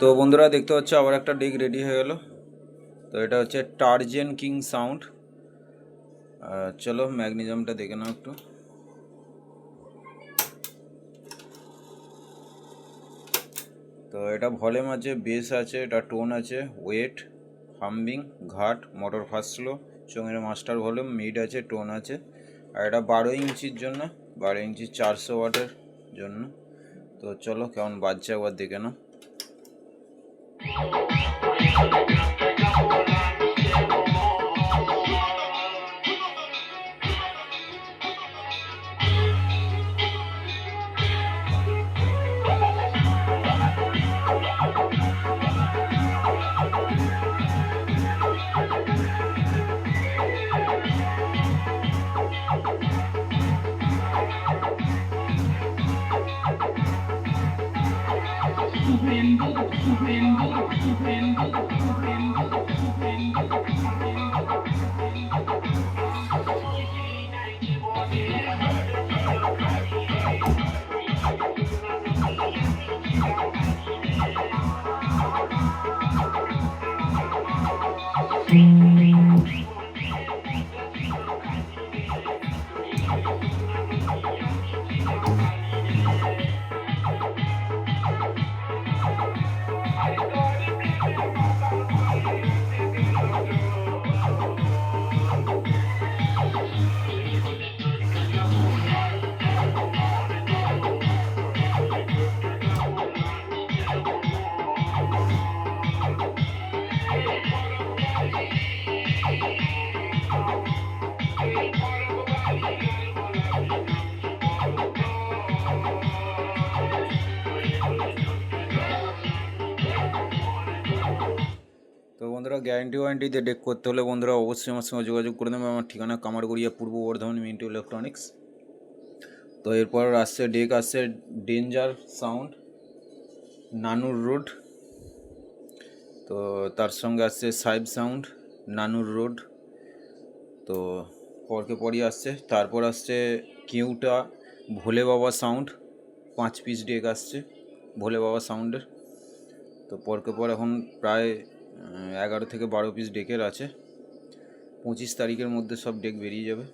তো বন্ধুরা দেখতে পাচ্ছ আবার একটা ডেক রেডি হয়ে গেল। তো এটা হচ্ছে টার্জেন কিং সাউন্ড। চলো ম্যাগনেজমটা দেখে নাও একটু। তো এটা ভলিউম আছে, বেস আছে, এটা টোন আছে, ওয়েট, হাম্বিং, ঘাট, মোটর ফাস্ট স্লো, সঙ্গে মাস্টার ভলিউম, মিড আছে, টোন আছে। আর এটা 12 ইঞ্চির জন্য, 12 ইঞ্চি 400 ওয়াটের জন্য। তো চলো কেমন বাজছে একবার দেখে নাও। তো বন্ধুরা গ্যারান্টি ওয়ারেন্টিতে ডেক করতে হলে বন্ধুরা অবশ্যই আমার সঙ্গে যোগাযোগ করে দেবে। আমার ঠিকানা কামারগড়িয়া, পূর্ব বর্ধমান, মিন্টু ইলেকট্রনিক্স। তো এরপর আসছে ডেক আসছে ডেঞ্জার সাউন্ড, নানুর রোড। তো তার সঙ্গে আসছে সাইব সাউন্ড, নানুর রোড। তো পরকে পরই আসছে। তারপর আসছে কিউটা ভোলে বাবা সাউন্ড, 5 পিস ডেক আসছে ভোলে বাবা সাউন্ডের। তো পরকে পর এখন প্রায় 11 থেকে 12 পিস ডেকের আছে। 25 তারিখের মধ্যে সব ডেক বেরিয়ে যাবে।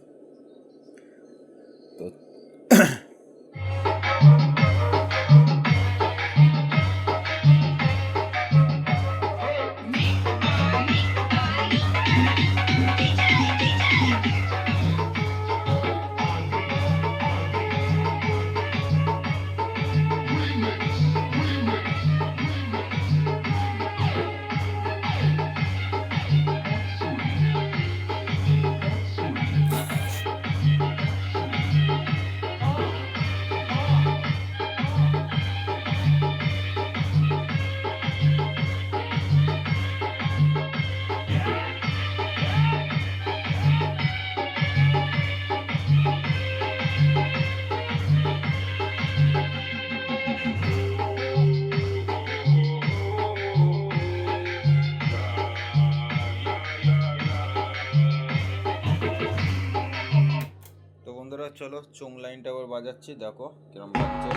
তো বন্ধুরা চলো চোং লাইনটা আবার বাজাচ্ছি, দেখো কিরম বাজছে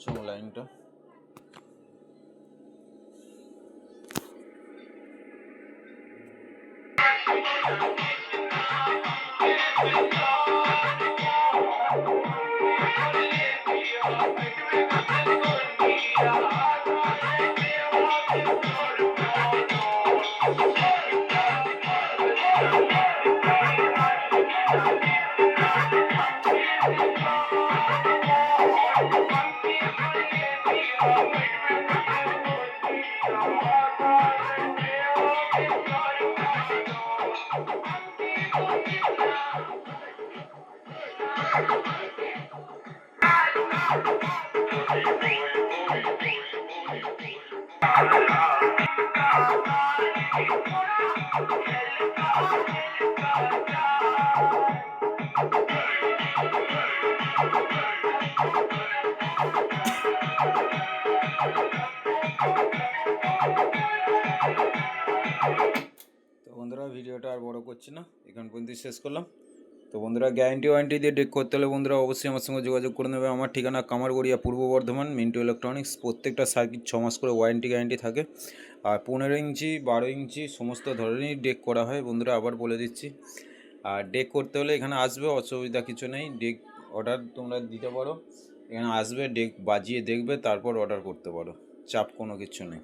চোং লাইনটা। তো বন্ধুরা ভিডিওটা আর বড় করছি না, এখান পর্যন্ত শেষ করলাম। তো বন্ধুরা গ্যারান্টি ওয়ারেন্টি দিয়ে ডেক করতে হলে বন্ধুরা অবশ্যই আমার সঙ্গে যোগাযোগ করে নেবে। আমার ঠিকানা কামারগড়িয়া পূর্ব বর্ধমান, মিন্টু ইলেকট্রনিক্স। প্রত্যেকটা সার্কিট 6 মাস করে ওয়ারেন্টি গ্যারান্টি থাকে। আর 15 ইঞ্চি 12 ইঞ্চি সমস্ত ধরনেরই ডেক করা হয় বন্ধুরা, আবার বলে দিচ্ছি। আর ডেক করতে হলে এখানে আসবে, অসুবিধা কিছু নেই। ডেক অর্ডার তোমরা দিতে পারো, এখানে আসবে, ডেক বাজিয়ে দেখবে, তারপর অর্ডার করতে পারো, চাপ কোনো কিছু নেই।